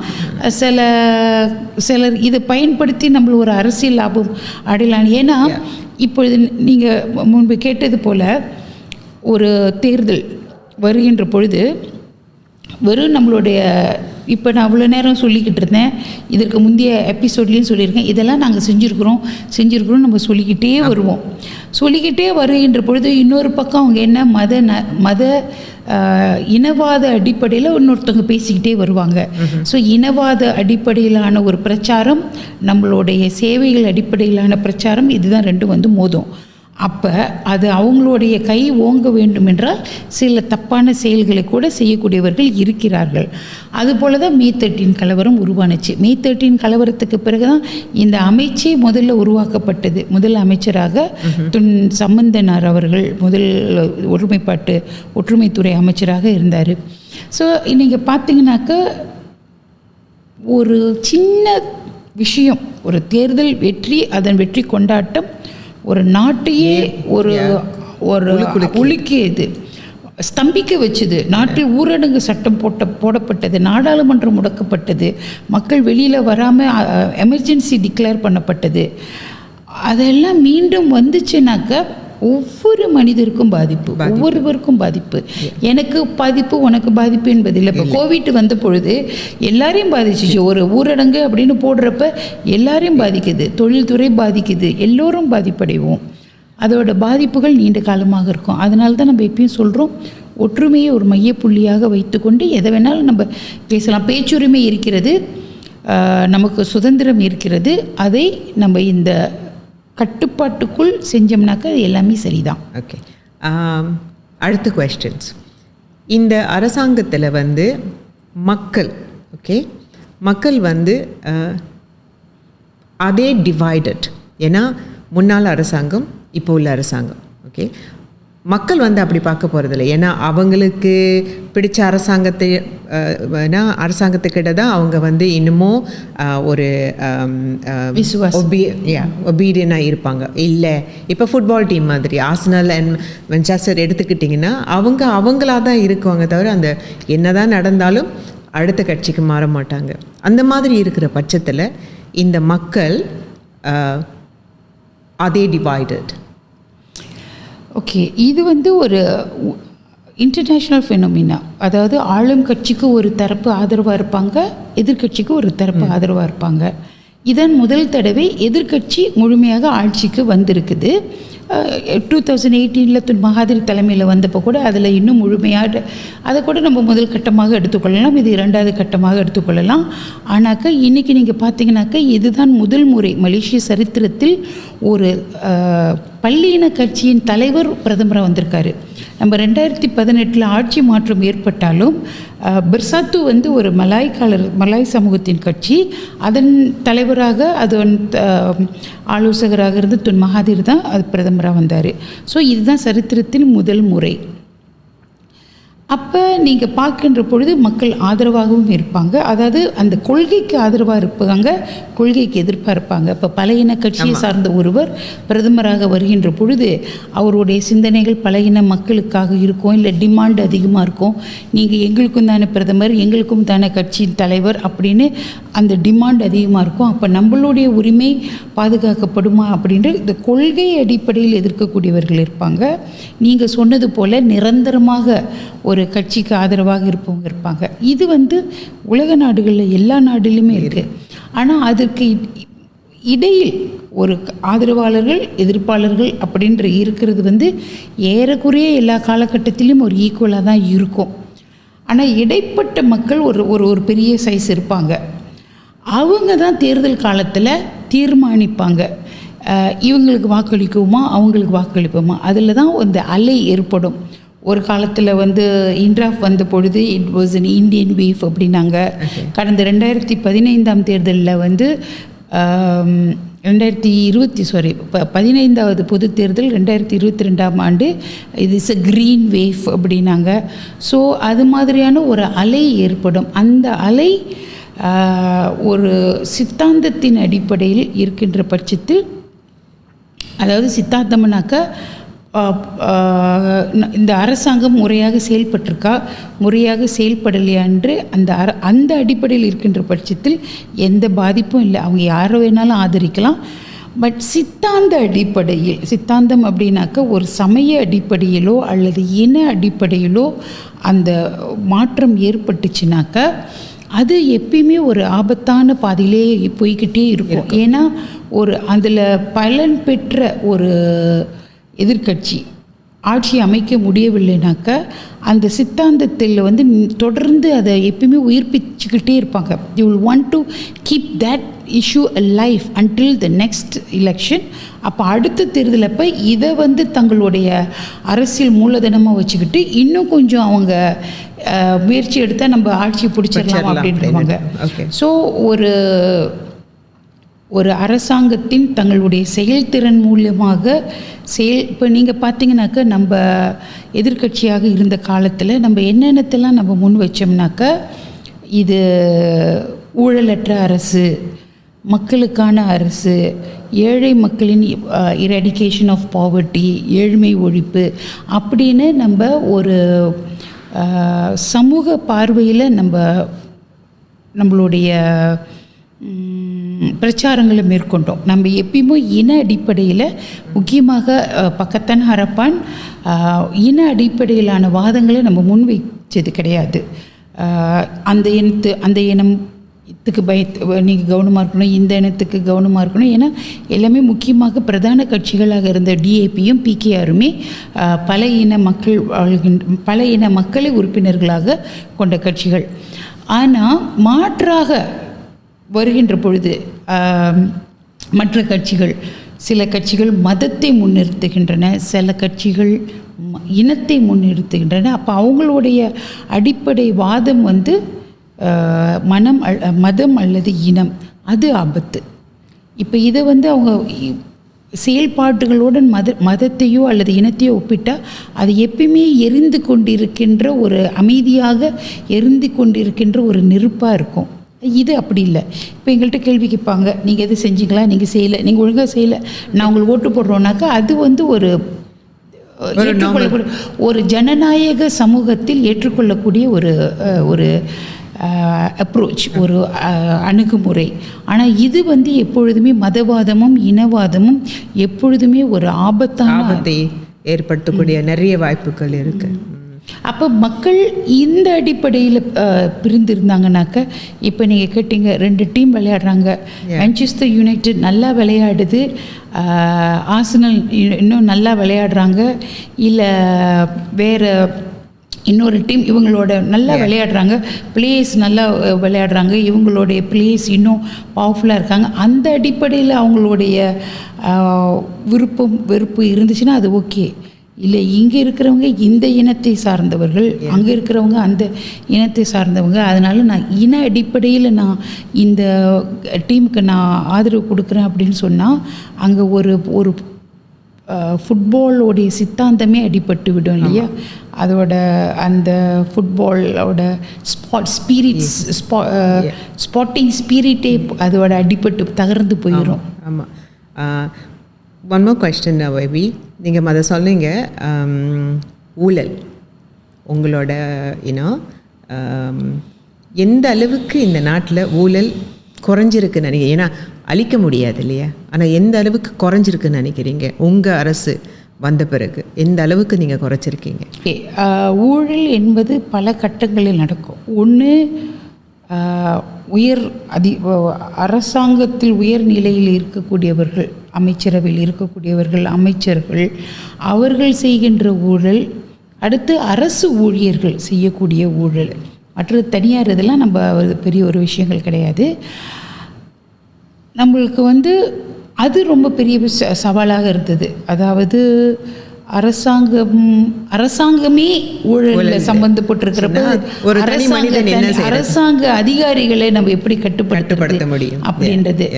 சிலர் இதை பயன்படுத்தி நம்மள ஒரு அரசியல் லாபம் அடையலாம். ஏன்னா இப்பொழுது நீங்கள் முன்பு கேட்டது போல் ஒரு தேர்தல் வருகின்ற பொழுது வெறும் நம்மளுடைய இப்போ நான் அவ்வளோ நேரம் சொல்லிக்கிட்டு இருந்தேன், இதற்கு முந்தைய எபிசோட்லேயும் சொல்லியிருக்கேன், இதெல்லாம் நாங்கள் செஞ்சுருக்குறோம் நம்ம சொல்லிக்கிட்டே வருகின்ற பொழுது இன்னொரு பக்கம் அவங்க என்ன மத இனவாத அடிப்படையில் இன்னொருத்தவங்க பேசிக்கிட்டே வருவாங்க. ஸோ இனவாத அடிப்படையிலான ஒரு பிரச்சாரம், நம்மளுடைய சேவைகள் அடிப்படையிலான பிரச்சாரம், இதுதான் ரெண்டும் வந்து மோதும். அப்போ அது அவங்களுடைய கை ஓங்க வேண்டும் என்றால் சில தப்பான செயல்களை கூட செய்யக்கூடியவர்கள் இருக்கிறார்கள். அதுபோல தான் மே 13 கலவரம் உருவானுச்சு. மே 13 கலவரத்துக்கு பிறகு தான் இந்த அமைச்சே முதல்ல உருவாக்கப்பட்டது. முதல் அமைச்சராக சம்பந்தனார் அவர்கள் முதல் ஒற்றுமைத்துறை அமைச்சராக இருந்தார். ஸோ நீங்கள் பார்த்தீங்கன்னாக்க ஒரு சின்ன விஷயம், ஒரு தேர்தல் வெற்றி, அதன் வெற்றி கொண்டாட்டம் ஒரு நாட்டையே ஒரு உலுக்கியது, ஸ்தம்பிக்க வச்சுது. நாட்டில் ஊரடங்கு சட்டம் போடப்பட்டது, நாடாளுமன்றம் முடக்கப்பட்டது, மக்கள் வெளியில் வராமல் எமர்ஜென்சி டிக்ளேர் பண்ணப்பட்டது. அதெல்லாம் மீண்டும் வந்துச்சுனாக்க ஒவ்வொரு மனிதருக்கும் பாதிப்பு, ஒவ்வொருவருக்கும் பாதிப்பு. எனக்கு பாதிப்பு உனக்கு பாதிப்பு என்பதில்லை. இப்போ கோவிட் வந்த பொழுது எல்லாரையும் பாதிச்சிச்சு. ஒரு ஊரடங்கு அப்படின்னு போடுறப்ப எல்லாரையும் பாதிக்குது, தொழில்துறை பாதிக்குது, எல்லோரும் பாதிப்படைவோம். அதோட பாதிப்புகள் நீண்ட காலமாக இருக்கும். அதனால தான் நம்ம எப்பயும் சொல்கிறோம், ஒற்றுமையை ஒரு மையப்புள்ளியாக வைத்துக்கொண்டு எதை வேணாலும் நம்ம பேசலாம். பேச்சுரிமை இருக்கிறது, நமக்கு சுதந்திரம் இருக்கிறது. அதை நம்ம இந்த கட்டுப்பாட்டுக்குள் செஞ்சோம்னாக்கா எல்லாமே சரிதான். ஓகே, அடுத்த கொஸ்டின்ஸ். இந்த அரசாங்கத்தில் வந்து மக்கள் வந்து அதே டிவைடட். ஏன்னா முன்னாள் அரசாங்கம், இப்போ உள்ள அரசாங்கம். ஓகே, மக்கள் வந்து அப்படி பார்க்க போகிறதில்ல. ஏன்னா அவங்களுக்கு பிடிச்ச அரசாங்கத்துக்கிட்ட தான் அவங்க வந்து இன்னமும் ஒரு ஒபீடியனாக இருப்பாங்க. இல்லை, இப்போ ஃபுட்பால் டீம் மாதிரி ஆர்சனல் அண்ட் மான்செஸ்டர் எடுத்துக்கிட்டிங்கன்னா அவங்களாக தான் இருக்குவாங்க தவிர அந்த என்ன தான் நடந்தாலும் அடுத்த கட்சிக்கு மாற மாட்டாங்க. அந்த மாதிரி இருக்கிற பட்சத்தில் இந்த மக்கள் அதே டிவைடட். ஓகே, இது வந்து ஒரு இன்டர்நேஷ்னல் ஃபெனோமினா. அதாவது ஆளும் கட்சிக்கு ஒரு தரப்பு ஆதரவாக இருப்பாங்க, எதிர்கட்சிக்கு ஒரு தரப்பு ஆதரவாக இருப்பாங்க. இதன் முதல் தடவை எதிர்கட்சி முழுமையாக ஆட்சிக்கு வந்திருக்குது. 2018 துன் மகாதிர் தலைமையில் வந்தப்போ கூட அதில் இன்னும் முழுமையாக அதை கூட நம்ம முதல் கட்டமாக எடுத்துக்கொள்ளலாம், இது இரண்டாவது கட்டமாக எடுத்துக்கொள்ளலாம். ஆனாக்கா இன்றைக்கி நீங்கள் பார்த்தீங்கன்னாக்கா இதுதான் முதல் முறை மலேசிய சரித்திரத்தில் ஒரு பல்லின கட்சியின் தலைவர் பிரதமராக வந்திருக்காரு. நம்ம 2018 ஆட்சி மாற்றம் ஏற்பட்டாலும் பெர்சாத்து வந்து ஒரு மலாய் சமூகத்தின் கட்சி, அதன் தலைவராக அதன் ஆலோசகராக இருந்து துன் மகாதிர் தான் அது பிரதமராக வந்தார். ஸோ இதுதான் சரித்திரத்தில் முதல் முறை. அப்போ நீங்கள் பார்க்கின்ற பொழுது மக்கள் ஆதரவாகவும் இருப்பாங்க. அதாவது அந்த கொள்கைக்கு ஆதரவாக இருப்பாங்க, கொள்கைக்கு எதிர்ப்பாக இருப்பாங்க. இப்போ பல இன கட்சியை சார்ந்த ஒருவர் பிரதமராக வருகின்ற பொழுது அவருடைய சிந்தனைகள் பல இன மக்களுக்காக இருக்கும், இல்லை டிமாண்ட் அதிகமாக இருக்கும். நீங்கள் எங்களுக்கும் தானே பிரதமர், எங்களுக்கும் தானே கட்சியின் தலைவர் அப்படின்னு அந்த டிமாண்ட் அதிகமாக இருக்கும். அப்போ நம்மளுடைய உரிமை பாதுகாக்கப்படுமா அப்படின்ற இந்த கொள்கை அடிப்படையில் எதிர்க்கக்கூடியவர்கள் இருப்பாங்க. நீங்கள் சொன்னது போல் நிரந்தரமாக ஒரு கட்சிக்கு ஆதரவாக இருப்பவங்க இருப்பாங்க. இது வந்து உலக நாடுகளில் எல்லா நாடுலையுமே இருக்குது. ஆனால் அதற்கு இடையில் ஒரு ஆதரவாளர்கள் எதிர்ப்பாளர்கள் அப்படின்ற இருக்கிறது வந்து ஏறக்குறைய எல்லா காலகட்டத்திலையும் ஒரு ஈக்குவலாக தான் இருக்கும். ஆனால் இடைப்பட்ட மக்கள் ஒரு பெரிய சைஸ் இருப்பாங்க. அவங்க தான் தேர்தல் காலத்தில் தீர்மானிப்பாங்க, இவங்களுக்கு வாக்களிக்குவோமா அவங்களுக்கு வாக்களிப்போமா. அதில் தான் அந்த அலை ஏற்படும். ஒரு காலத்தில் வந்து இன்ட்ராஃப் வந்த பொழுது it was an Indian wave அப்படின்னாங்க. கடந்த 2015 தேர்தலில் வந்து 15வது பொது தேர்தல் 2022 ஆண்டு இது இஸ் அ க்ரீன் வேவ் அப்படின்னாங்க. ஸோ அது மாதிரியான ஒரு அலை ஏற்படும். அந்த அலை ஒரு சித்தாந்தத்தின் அடிப்படையில் இருக்கின்ற பட்சத்தில் அதாவது சித்தாந்தம்னாக்கா இந்த அரசாங்கம் முறையாக செயல்பட்டிருக்கா, முறையாக செயல்படலையா என்று அந்த அடிப்படையில் இருக்கின்ற பட்சத்தில் எந்த பாதிப்பும் இல்லை. அவங்க யாரை வேணாலும் ஆதரிக்கலாம். பட் சித்தாந்த அடிப்படையில், சித்தாந்தம் அப்படின்னாக்கா ஒரு சமய அடிப்படையிலோ அல்லது இன அடிப்படையிலோ அந்த மாற்றம் ஏற்பட்டுச்சுனாக்கா அது எப்பயுமே ஒரு ஆபத்தான பாதையிலே போய்கிட்டே இருக்கும். ஏன்னா அதில் பலன் பெற்ற ஒரு எதிர்க்கட்சி ஆட்சி அமைக்க முடியவில்லைனாக்கா அந்த சித்தாந்தத்தில் வந்து தொடர்ந்து அதை எப்பயுமே உயிர்ப்பிச்சுக்கிட்டே இருப்பாங்க. You will want to keep that issue a life until the next election. அப்போ அடுத்த தேர்தல் அப்போ இதை வந்து தங்களுடைய அரசியல் மூலதனமாக வச்சுக்கிட்டு இன்னும் கொஞ்சம் அவங்க முயற்சி எடுத்தால் நம்ம ஆட்சி பிடிச்சிடலாம் அப்படின்றவாங்க. ஸோ ஒரு அரசாங்கத்தின் தங்களுடைய செயல்திறன் மூலமாக இப்போ நீங்கள் பார்த்தீங்கன்னாக்கா நம்ம எதிர்க்கட்சியாக இருந்த காலத்தில் நம்ம என்னென்னத்தெல்லாம் நம்ம முன் வச்சோம்னாக்கா இது ஊழலற்ற அரசு, மக்களுக்கான அரசு, ஏழை மக்களின் எரடிகேஷன் ஆஃப் பாவர்ட்டி, ஏழ்மை ஒழிப்பு அப்படின்னு நம்ம ஒரு சமூக பார்வையில் நம்மளுடைய பிரச்சாரங்களை மேற்கொண்டோம். நம்ம எப்பயுமே இன அடிப்படையில், முக்கியமாக பக்கத்தான் ஹரப்பான் இன அடிப்படையிலான வாதங்களை நம்ம முன்வைச்சது கிடையாது. அந்த இனத்துக்கு நீங்கள் கவனமாக இருக்கணும், இந்த இனத்துக்கு கவனமாக இருக்கணும். ஏன்னா எல்லாமே முக்கியமாக பிரதான கட்சிகளாக இருந்த டிஏபியும் பிகேஆருமே பல இன மக்களை உறுப்பினர்களாக கொண்ட கட்சிகள். ஆனால் மாற்றாக வருகின்ற பொழுது மற்ற கட்சிகள், சில கட்சிகள் மதத்தை முன்னிறுத்துகின்றன, சில கட்சிகள் இனத்தை முன்னிறுத்துகின்றன. அப்போ அவங்களுடைய அடிப்படை வாதம் வந்து மதம் அல்லது இனம், அது ஆபத்து. இப்போ இதை வந்து அவங்க செயல்பாடுகளுடன் மதத்தையோ அல்லது இனத்தையோ ஒப்பிட்டால் அது எப்பயுமே எரிந்து கொண்டிருக்கின்ற ஒரு அமைதியாக எரிந்து கொண்டிருக்கின்ற ஒரு நெருப்பாக இருக்கும். இது அப்படி இல்லை. இப்போ எங்கள்கிட்ட கேள்வி கேட்பாங்க, நீங்கள் எது செஞ்சீங்களா, நீங்கள் செய்யலை, நீங்கள் ஒழுங்காக செய்யலை, நான் உங்களுக்கு ஓட்டு போடுறோன்னாக்கா அது வந்து ஏற்றுக்கொள்ளக்கூடிய ஒரு ஜனநாயக சமூகத்தில் ஏற்றுக்கொள்ளக்கூடிய ஒரு அப்ரோச், ஒரு அணுகுமுறை. ஆனால் இது வந்து எப்பொழுதுமே மதவாதமும் இனவாதமும் எப்பொழுதுமே ஒரு ஆபத்தை ஏற்படுத்தக்கூடிய நிறைய வாய்ப்புகள் இருக்குது. அப்போ மக்கள் இந்த அடிப்படையில் பிரிந்திருந்தாங்கனாக்க, இப்போ நீங்கள் கேட்டீங்க 2 டீம் விளையாடுறாங்க, மான்செஸ்டர் யுனைடெட் நல்லா விளையாடுது, ஆர்சனல் இன்னும் நல்லா விளையாடுறாங்க, இல்லை வேறு இன்னொரு டீம் இவங்களோட நல்லா விளையாடுறாங்க, பிளேயர்ஸ் நல்லா விளையாடுறாங்க, இவங்களுடைய பிளேயர்ஸ் இன்னும் பவர்ஃபுல்லாக இருக்காங்க. அந்த அடிப்படையில் அவங்களுடைய விருப்பம் வெறுப்பு இருந்துச்சுன்னா அது ஓகே. இல்லை, இங்கே இருக்கிறவங்க இந்த இனத்தை சார்ந்தவர்கள், அங்கே இருக்கிறவங்க அந்த இனத்தை சார்ந்தவங்க, அதனால் நான் இன அடிப்படையில் நான் இந்த டீமுக்கு நான் ஆதரவு கொடுக்குறேன் அப்படின்னு சொன்னால் அங்கே ஒரு ஃபுட்பாலோடைய சித்தாந்தமே அடிபட்டு விடும் இல்லையா? அதோட அந்த ஃபுட்பாலோட ஸ்பாட்டிங் ஸ்பிரிட்டே அதோட அடிபட்டு தகர்ந்து போயிடும். ஆமாம். ஒன் மோர் கொஸ்டின் வைவி, நீங்கள் அதை சொன்னீங்க, ஊழல் உங்களோட எந்த அளவுக்கு இந்த நாட்டில் ஊழல் குறைஞ்சிருக்குன்னு நினைக்கிறீங்க? ஏன்னா அழிக்க முடியாது இல்லையா, ஆனால் எந்த அளவுக்கு குறைஞ்சிருக்குன்னு நினைக்கிறீங்க உங்கள் அரசு வந்த பிறகு? எந்த அளவுக்கு நீங்கள் குறைச்சிருக்கீங்க? ஊழல் என்பது பல கட்டங்களில் நடக்கும். ஒன்று, அரசாங்கத்தில் உயர் நிலையில் இருக்கக்கூடியவர்கள், அமைச்சரவையில் இருக்கக்கூடியவர்கள், அமைச்சர்கள், அவர்கள் செய்கின்ற ஊழல். அடுத்து அரசு ஊழியர்கள் செய்யக்கூடிய ஊழல். மற்ற தனியார் இதெல்லாம் நம்ம பெரிய ஒரு விஷயங்கள் கிடையாது. நம்மளுக்கு வந்து அது ரொம்ப பெரிய சவாலாக இருந்தது. அதாவது அரசாங்கமே ஊழலில் சம்பந்தப்பட்டிருக்கிறப்ப அரசாங்க அதிகாரிகளை நம்ம எப்படி கட்டுப்படுத்த முடியும் அப்படின்றது.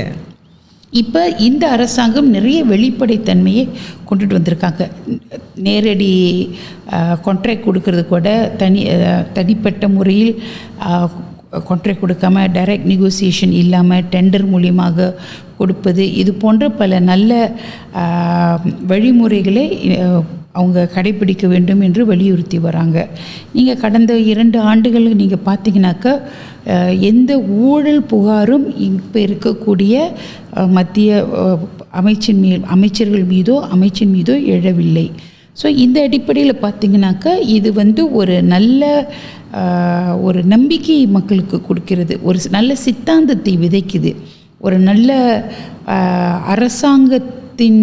இப்போ இந்த அரசாங்கம் நிறைய வெளிப்படைத்தன்மையை கொண்டுட்டு வந்திருக்காங்க. நேரடி கான்ட்ராக்ட் கொடுக்கறது கூட தனிப்பட்ட முறையில் கான்ட்ராக்ட் கொடுக்காம டைரக்ட் நெகோசியேஷன் இல்லாமல் டெண்டர் மூலியமாக கொடுப்பது, இது போன்ற பல நல்ல வழிமுறைகளை அவங்க கடைப்பிடிக்க வேண்டும் என்று வலியுறுத்தி வராங்க. நீங்கள் கடந்த 2 ஆண்டுகளுக்கு நீங்கள் பார்த்தீங்கன்னாக்கா எந்த ஊழல் புகாரும் இப்போ இருக்கக்கூடிய மத்திய அமைச்சர்கள் மீதோ அமைச்சின் மீதோ எழவில்லை. ஸோ இந்த அடிப்படையில் பார்த்திங்கனாக்கா இது ஒரு நல்ல ஒரு நம்பிக்கையை மக்களுக்கு கொடுக்கிறது, ஒரு நல்ல சித்தாந்தத்தை விதைக்குது, ஒரு நல்ல அரசாங்கத்தின்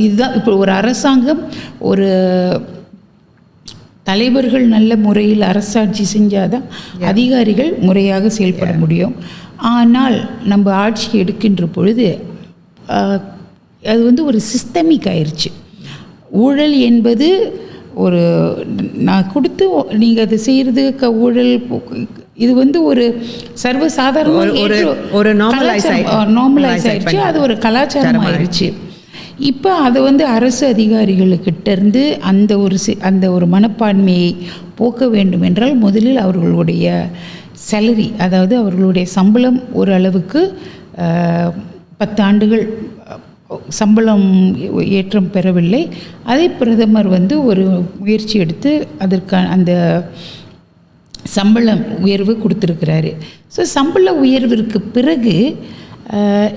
இதுதான். இப்போ ஒரு அரசாங்கம், ஒரு தலைவர்கள் நல்ல முறையில் அரசாட்சி செஞ்சாதான் அதிகாரிகள் முறையாக செயல்பட முடியும். ஆனால் நம்ம ஆட்சி எடுக்கின்ற பொழுது அது ஒரு சிஸ்டமிக் ஆயிடுச்சு. ஊழல் என்பது ஒரு நான் கொடுத்து நீங்கள் அதை செய்கிறது ஊழல், இது ஒரு சர்வசாதாரணமாக ஒரு நார்மலைஸ் ஆயிடுச்சு. அது ஒரு கலாச்சாரம் ஆயிடுச்சு. இப்போ அதை அரசு அதிகாரிகளுக்கிட்டேருந்து அந்த ஒரு மனப்பான்மையை போக்க வேண்டும் என்றால் முதலில் அவர்களுடைய சேலரி, அதாவது அவர்களுடைய சம்பளம் ஓரளவுக்கு 10 ஆண்டுகள் சம்பளம் ஏற்றம் பெறவில்லை. அதை பிரதமர் ஒரு முயற்சி எடுத்து அதற்கான அந்த சம்பள உயர்வு கொடுத்துருக்கிறாரு. ஸோ சம்பள உயர்விற்கு பிறகு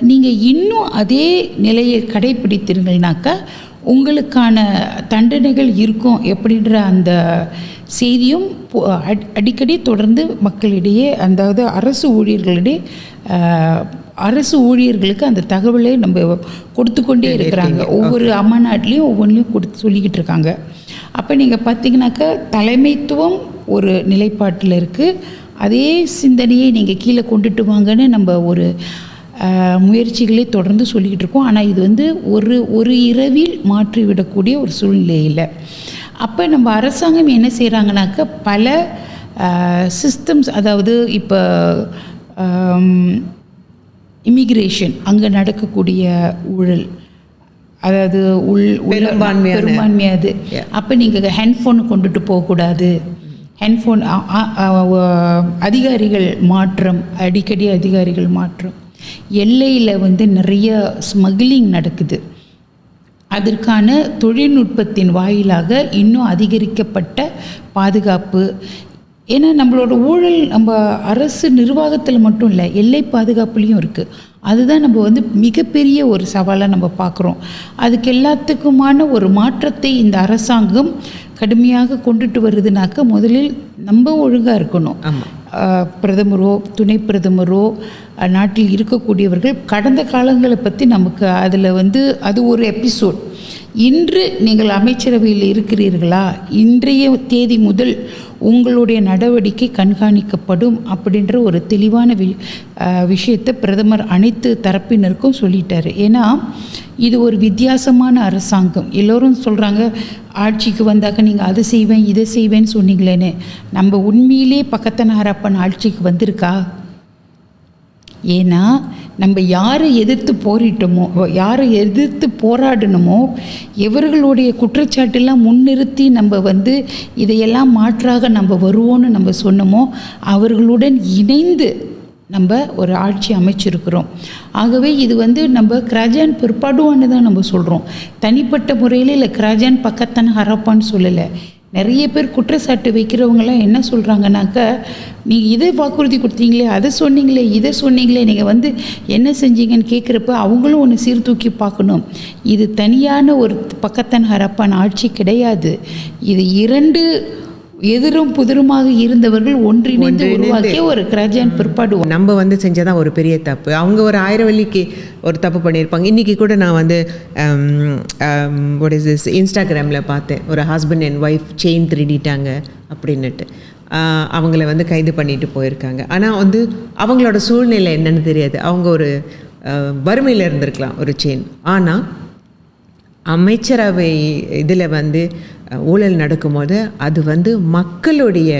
நீங்கள் இன்னும் அதே நிலையை கடைப்பிடித்தீர்கள்னாக்கா உங்களுக்கான தண்டனைகள் இருக்கும் அப்படின்ற அந்த செய்தியும் அடிக்கடி தொடர்ந்து மக்களிடையே, அதாவது அரசு ஊழியர்களுக்கு அந்த தகவலை நம்ம கொடுத்து கொண்டே இருக்கிறாங்க. ஒவ்வொரு அம்மாநாட்டிலையும் ஒவ்வொன்றிலையும் சொல்லிக்கிட்டு இருக்காங்க. அப்போ நீங்கள் பார்த்தீங்கன்னாக்கா தலைமைத்துவம் ஒரு நிலைப்பாட்டில் இருக்குது. அதே சிந்தனையை நீங்கள் கீழே கொண்டுட்டு வாங்கன்னு நம்ம ஒரு முயற்சிகளை தொடர்ந்து சொல்லிக்கிட்டு இருக்கோம். ஆனால் இது ஒரு இரவில் மாற்றிவிடக்கூடிய ஒரு சூழ்நிலை இல்லை. அப்போ நம்ம அரசாங்கம் என்ன செய்கிறாங்கனாக்கா பல சிஸ்டம்ஸ், அதாவது இப்போ இமிக்ரேஷன் அங்கே நடக்கக்கூடிய ஊழல், அதாவது பெரும்பான்மையாது. அப்போ நீங்கள் ஹேண்ட்ஃபோன் கொண்டுட்டு போகக்கூடாது, ஹேண்ட்ஃபோன் அதிகாரிகள் மாற்றம், அடிக்கடி அதிகாரிகள் மாற்றம், எல்லையில் நிறைய ஸ்மக்லிங் நடக்குது. அதற்கான தொழில்நுட்பத்தின் வாயிலாக இன்னும் அதிகரிக்கப்பட்ட பாதுகாப்பு. ஏன்னா நம்மளோட ஊழல் நம்ம அரசு நிர்வாகத்தில் மட்டும் இல்லை, எல்லை பாதுகாப்புலேயும் இருக்குது. அதுதான் நம்ம மிகப்பெரிய ஒரு சவாலாக நம்ம பார்க்குறோம். அதுக்கு எல்லாத்துக்குமான ஒரு மாற்றத்தை இந்த அரசாங்கம் கடுமையாக கொண்டுட்டு வருதுனாக்க முதலில் நம்ம ஒழுங்காக இருக்கணும். பிரதமரோ துணை பிரதமரோ நாட்டில் இருக்கக்கூடியவர்கள் கடந்த காலங்களை பற்றி நமக்கு அதில் அது ஒரு எபிசோட். இன்று நீங்கள் அமைச்சரவையில் இருக்கிறீர்களா, இன்றைய தேதி முதல் உங்களுடைய நடவடிக்கை கண்காணிக்கப்படும் அப்படின்ற ஒரு தெளிவான விஷயத்தை பிரதமர் அனைத்து தரப்பினருக்கும் சொல்லிட்டாரு. ஏன்னா இது ஒரு வித்தியாசமான அரசாங்கம். எல்லோரும் சொல்கிறாங்க ஆட்சிக்கு வந்தாக்க நீங்கள் அதை செய்வேன் இதை செய்வேன்னு சொன்னீங்களேன்னு. நம்ம உண்மையிலே பக்கத்தன ஹரப்பன் ஆட்சிக்கு வந்திருக்கா? ஏன்னா நம்ம யாரை எதிர்த்து போரிட்டோமோ, யாரை எதிர்த்து போராடணுமோ, எவர்களுடைய குற்றச்சாட்டெல்லாம் முன்னிறுத்தி நம்ம இதையெல்லாம் மாற்றாக நம்ம வருவோன்னு நம்ம சொன்னோமோ அவர்களுடன் இணைந்து நம்ம ஒரு ஆட்சி அமைச்சிருக்கிறோம். ஆகவே இது நம்ம கிராஜான் பிற்பாடுவான்னு தான் நம்ம சொல்கிறோம். தனிப்பட்ட முறையில் இல்லை கிராஜான் பக்கத்தான ஹரப்பான்னு சொல்லலை. நிறைய பேர் குற்றச்சாட்டு வைக்கிறவங்களாம் என்ன சொல்கிறாங்கனாக்கா, நீங்கள் இதை வாக்குறுதி கொடுத்தீங்களே, அதை சொன்னீங்களே, இதை சொன்னீங்களே, நீங்கள் என்ன செஞ்சீங்கன்னு கேட்குறப்ப அவங்களும் ஒன்று சீர்தூக்கி பார்க்கணும். இது தனியான ஒரு பக்கத்தான் ஹரப்பான் ஆட்சி கிடையாது. இது 2 எதிரும் புதிருமாக இருந்தவர்கள் ஒன்றிணைந்து உருவாக்கிய ஒரு கிராஜான் பிற்பாடு. நம்ம செஞ்சதான் ஒரு பெரிய தப்பு. அவங்க ஒரு 1000 வெள்ளிக்கு ஒரு தப்பு பண்ணியிருப்பாங்க. இன்றைக்கி கூட நான் இன்ஸ்டாகிராமில் பார்த்தேன், ஒரு ஹஸ்பண்ட் அண்ட் ஒய்ஃப் செயின் திருடிட்டாங்க அப்படின்னுட்டு அவங்கள கைது பண்ணிட்டு போயிருக்காங்க. ஆனால் அவங்களோட சூழ்நிலை என்னன்னு தெரியாது. அவங்க ஒரு வறுமையில் இருந்திருக்கலாம் ஒரு செயின். ஆனால் அமைச்சரவை இதில் ஊழல் நடக்கும்போது அது மக்களுடைய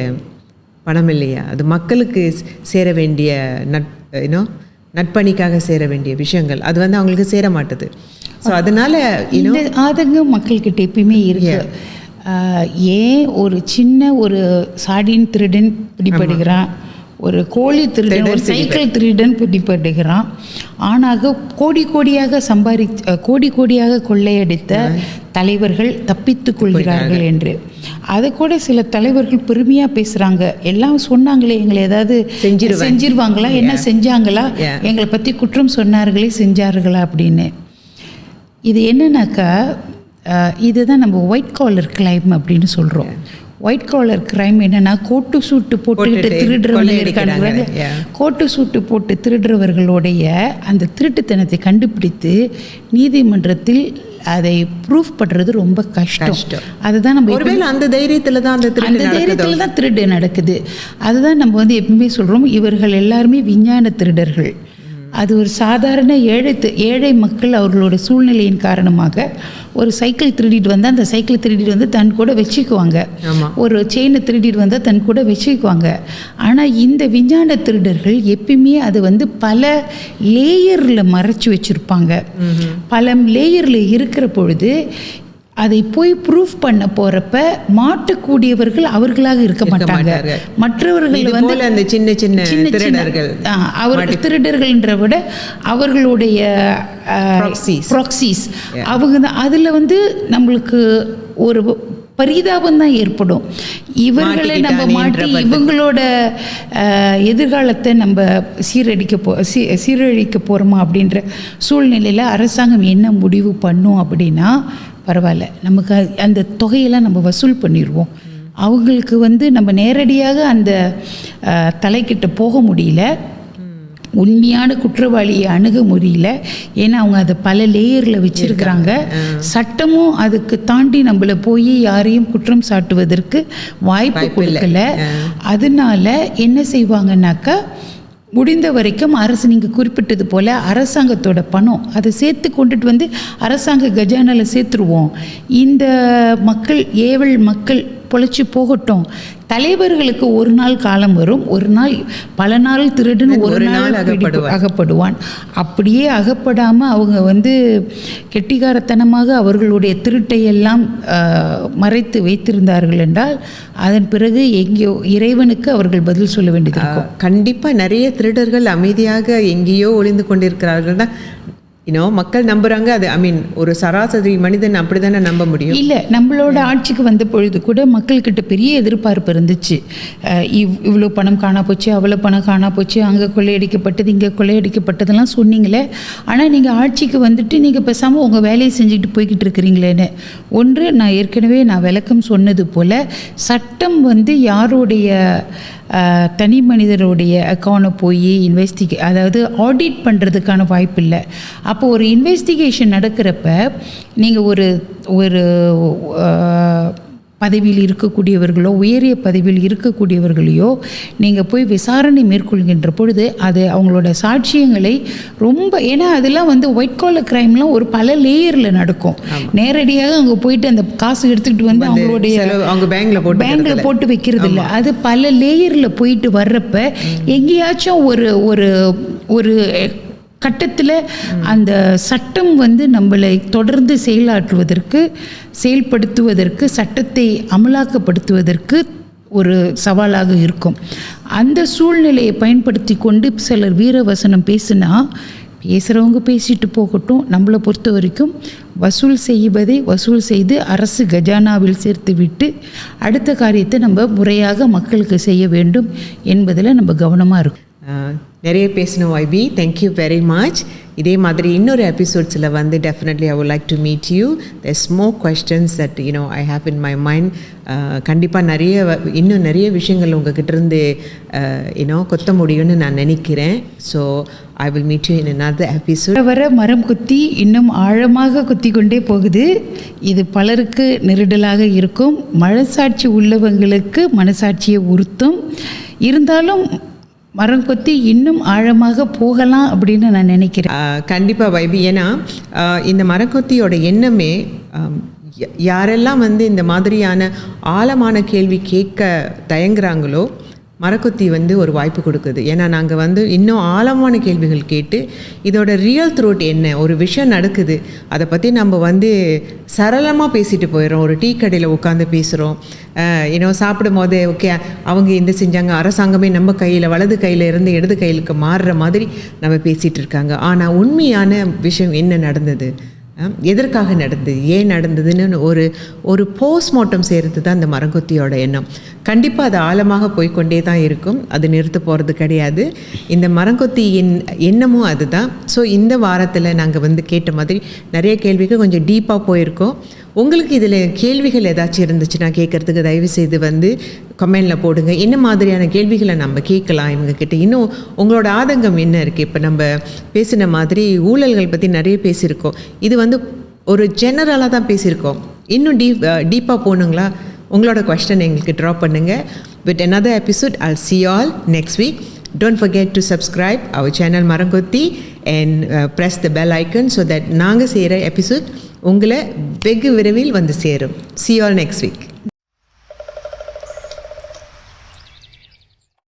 பணம் இல்லையா, அது மக்களுக்கு சேர வேண்டிய நட்பணிக்காக சேர வேண்டிய விஷயங்கள் அது அவங்களுக்கு சேர மாட்டுது. ஸோ அதனால் இந்த ஆதங்கம் மக்கள்கிட்ட எப்பயுமே இருக்கு. ஏன் ஒரு சின்ன ஒரு சாடின் திருடன் பிடிபடுகிறான், ஒரு கோழி திருடன், ஒரு சைக்கிள் திருடன் பிடிபடுகிறான். ஆனாக கோடி கோடியாக கொள்ளையடித்த தலைவர்கள் தப்பித்துக் கொள்கிறார்கள் என்று. அதை கூட சில தலைவர்கள் பெருமையாக பேசுகிறாங்க. எல்லாம் சொன்னாங்களே, எங்களை ஏதாவது செஞ்சிருவாங்களா, என்ன செஞ்சாங்களா, எங்களை பற்றி குற்றம் சொன்னார்களே, செஞ்சார்களா அப்படின்னு. இது என்னன்னாக்கா, இதுதான் நம்ம ஒயிட் காலர் கிரைம் அப்படின்னு சொல்கிறோம். ஒயிட் காலர் கிரைம் என்னென்னா, கோட்டு சூட்டு போட்டுக்கிட்டு திருடுறவங்க இருக்காங்க. கோட்டு சூட்டு போட்டு திருடுறவர்களுடைய அந்த திருட்டுத்தனத்தை கண்டுபிடித்து நீதிமன்றத்தில் அதை ப்ரூஃப் பண்ணுறது ரொம்ப கஷ்டம். அதுதான் நம்ம அந்த தைரியத்தில் தான் திருடு நடக்குது. அதுதான் நம்ம வந்து எப்பவுமே சொல்கிறோம், இவர்கள் எல்லாருமே விஞ்ஞான திருடர்கள். அது ஒரு சாதாரண ஏழை மக்கள் அவர்களோட சூழ்நிலையின் காரணமாக ஒரு சைக்கிள் திருடிட்டு வந்தால் அந்த சைக்கிள் திருடிட்டு வந்து தன் கூட வச்சுக்குவாங்க, ஒரு செயினை திருடிட்டு வந்தால் தன் கூட வச்சுக்குவாங்க. ஆனால் இந்த விஞ்ஞான திருடர்கள் எப்பயுமே அது வந்து பல லேயரில் மறைச்சி வச்சுருப்பாங்க. பல லேயரில் இருக்கிற பொழுது அதை போய் ப்ரூஃப் பண்ண போகிறப்ப மாட்டக்கூடியவர்கள் அவர்களாக இருக்க மாட்டாங்க. மற்றவர்கள் வந்து அந்த சின்ன சின்ன திருடர்கள், அவர்கள் திருடர்கள்ன்ற விட அவர்களுடைய ப்ராக்சிஸ் அவங்க தான். அதில் வந்து நம்மளுக்கு ஒரு பரிதாபம் தான் ஏற்படும். இவர்களை நம்ம மாட்டி இவங்களோட எதிர்காலத்தை நம்ம சீரழிக்க போகிறோமா அப்படின்ற சூழ்நிலையில் அரசாங்கம் என்ன முடிவு பண்ணும் அப்படின்னா, பரவாயில்ல, நமக்கு அந்த தொகையெல்லாம் நம்ம வசூல் பண்ணிடுவோம். அவங்களுக்கு வந்து நம்ம நேரடியாக அந்த தலைக்கிட்ட போக முடியல, உண்மையான குற்றவாளியை அணுக முடியல. ஏன்னா அவங்க அதை பல லேயரில் வச்சுருக்கிறாங்க. சட்டமும் அதுக்கு தாண்டி நம்மளை போய் யாரையும் குற்றம் சாட்டுவதற்கு வாய்ப்பு கொடுக்கல. அதனால என்ன செய்வாங்கன்னாக்கா, முடிந்த வரைக்கும் அரசு, நீங்கள் குறிப்பிட்டது போல் அரசாங்கத்தோட பணம் அதை சேர்த்து கொண்டுட்டு வந்து அரசாங்க கஜானாவில் சேர்த்துருவோம். இந்த மக்கள், ஏவல் மக்கள் பொழைச்சி போகட்டும். தலைவர்களுக்கு ஒரு நாள் காலம் வரும், ஒரு நாள் பல நாள் திருடுன்னு ஒரு நாள் அகப்படுவான். அப்படியே அகப்படாமல் அவங்க வந்து கெட்டிக்காரத்தனமாக அவர்களுடைய திருட்டையெல்லாம் மறைத்து வைத்திருந்தார்கள் என்றால் அதன் பிறகு எங்கேயோ இறைவனுக்கு அவர்கள் பதில் சொல்ல வேண்டியது இருக்கும். கண்டிப்பாக நிறைய திருடர்கள் அமைதியாக எங்கேயோ ஒளிந்து கொண்டிருக்கிறார்கள் தான் மக்கள் நம்புறாங்க. அது ஒரு சராசரி மனிதன் அப்படி தானே நம்ப முடியும். இல்லை, நம்மளோட ஆட்சிக்கு வந்த பொழுது கூட மக்கள்கிட்ட பெரிய எதிர்பார்ப்பு இருந்துச்சு. இவ்வளோ பணம் காணா போச்சு, அவ்வளோ பணம் காணா போச்சு, அங்கே கொள்ளையடிக்கப்பட்டது, இங்கே கொள்ளையடிக்கப்பட்டதெல்லாம் சொன்னீங்களே. ஆனால் நீங்கள் ஆட்சிக்கு வந்துட்டு நீங்கள் பேசாமல் உங்கள் வேலையை செஞ்சுக்கிட்டு போய்கிட்டு இருக்கிறீங்களேன்னு. ஒன்று, நான் ஏற்கனவே விளக்கம் சொன்னது போல், சட்டம் வந்து யாருடைய தனி மனிதருடைய அக்கௌண்ட்டை போய் அதாவது ஆடிட் பண்ணுறதுக்கான வாய்ப்பு இல்லை. அப்போ ஒரு இன்வெஸ்டிகேஷன் நடக்கிறப்ப நீங்கள் ஒரு பதவியில் இருக்கக்கூடியவர்களோ உயரிய பதவியில் இருக்கக்கூடியவர்களையோ நீங்கள் போய் விசாரணை மேற்கொள்கின்ற பொழுது அது அவங்களோட சாட்சியங்களை ரொம்ப, ஏன்னா அதெல்லாம் வந்து ஒயிட் காலர் கிரைம்லாம் ஒரு பல லேயரில் நடக்கும். நேரடியாக அங்கே போயிட்டு அந்த காசு எடுத்துக்கிட்டு வந்து அவங்களுடைய பேங்கில் போட்டு வைக்கிறது இல்லை. அது பல லேயரில் போயிட்டு வர்றப்ப எங்கேயாச்சும் ஒரு கட்டத்தில் அந்த சட்டம் வந்து நம்மளை தொடர்ந்து செயல்படுத்துவதற்கு சட்டத்தை அமலாக்கப்படுத்துவதற்கு ஒரு சவாலாக இருக்கும். அந்த சூழ்நிலையை பயன்படுத்தி கொண்டு சிலர் வீரவசனம் பேசுகிறவங்க பேசிட்டு போகட்டும். நம்மளை பொறுத்த வரைக்கும் வசூல் செய்வதை வசூல் செய்து அரசு கஜானாவில் சேர்த்து விட்டு அடுத்த காரியத்தை நம்ம முறையாக மக்களுக்கு செய்ய வேண்டும் என்பதில் நம்ம கவனமாக இருக்கும். நிறைய பேசணும் YB, தேங்க்யூ வெரி மச். இதே மாதிரி இன்னொரு எபிசோட்ஸில் வந்து definitely I would like to meet you. There's more questions that I have in my mind. கண்டிப்பாக இன்னும் நிறைய விஷயங்கள் உங்ககிட்டருந்து கொத்த முடியும்னு நான் நினைக்கிறேன். So I will meet you in another episode. வர மரம் குத்தி இன்னும் ஆழமாக குத்தி கொண்டே போகுது. இது பலருக்கு நெருடலாக இருக்கும். மனசாட்சி உள்ளவங்களுக்கு மனசாட்சியை உறுத்தும். இருந்தாலும் மரம் கொத்தி இன்னும் ஆழமாக போகலாம் அப்படின்னு நான் நினைக்கிறேன். கண்டிப்பாக YB. ஏன்னா இந்த மரக்கொத்தியோட எண்ணமே யாரெல்லாம் வந்து இந்த மாதிரியான ஆழமான கேள்வி கேட்க தயங்குறாங்களோ மரக்கொத்தி வந்து ஒரு வாய்ப்பு கொடுக்குது. ஏன்னா நாங்கள் வந்து இன்னும் ஆழமான கேள்விகள் கேட்டு இதோட ரியல் த்ரோட் என்ன, ஒரு விஷயம் நடக்குது அதை பற்றி நம்ம வந்து சரளமாக பேசிட்டு போயிடுறோம். ஒரு டீ கடையில் உட்காந்து பேசுகிறோம், சாப்பிடும் போது ஓகே அவங்க இந்த செஞ்சாங்க, அரசாங்கமே நம்ம கையில் வலது கையில் இருந்து இடது கையிலுக்கு மாறுற மாதிரி நம்ம பேசிகிட்டு இருக்காங்க. ஆனால் உண்மையான விஷயம் என்ன நடந்தது, எதற்காக நடந்தது, ஏன் நடந்ததுன்னு ஒரு போஸ்ட்மார்ட்டம் செய்கிறது தான் இந்த மரங்கொத்தியோட எண்ணம். கண்டிப்பாக அது ஆழமாக போய்கொண்டே தான் இருக்கும், அது நிறுத்த போகிறது கிடையாது. இந்த மரங்கொத்தியின் எண்ணமும் அதுதான். ஸோ இந்த வாரத்தில் நாங்கள் வந்து கேட்ட மாதிரி நிறைய கேள்விகள் கொஞ்சம் டீப்பாக போயிருக்கோம். உங்களுக்கு இதில் கேள்விகள் ஏதாச்சும் இருந்துச்சுன்னா கேட்குறதுக்கு தயவுசெய்து வந்து கமெண்டில் போடுங்க. என்ன மாதிரியான கேள்விகளை நம்ம கேட்கலாம் இவங்கக்கிட்ட, இன்னும் உங்களோட ஆதங்கம் என்ன இருக்குது. இப்போ நம்ம பேசின மாதிரி ஊழல்கள் பற்றி நிறைய பேசியிருக்கோம், இது வந்து ஒரு ஜெனரலாக தான் பேசியிருக்கோம். இன்னும் டீப்பாக போகணுங்களா, உங்களோட கொஸ்டின் எங்களுக்கு ட்ராப் பண்ணுங்கள். With another episode, I'll see you all next week. Don't forget to subscribe our channel மரங்கொத்தி and press the bell icon so that நாங்கள் செய்கிற எபிசோட் உங்களை வெகு விரைவில் வந்து சேரும். See you all next week.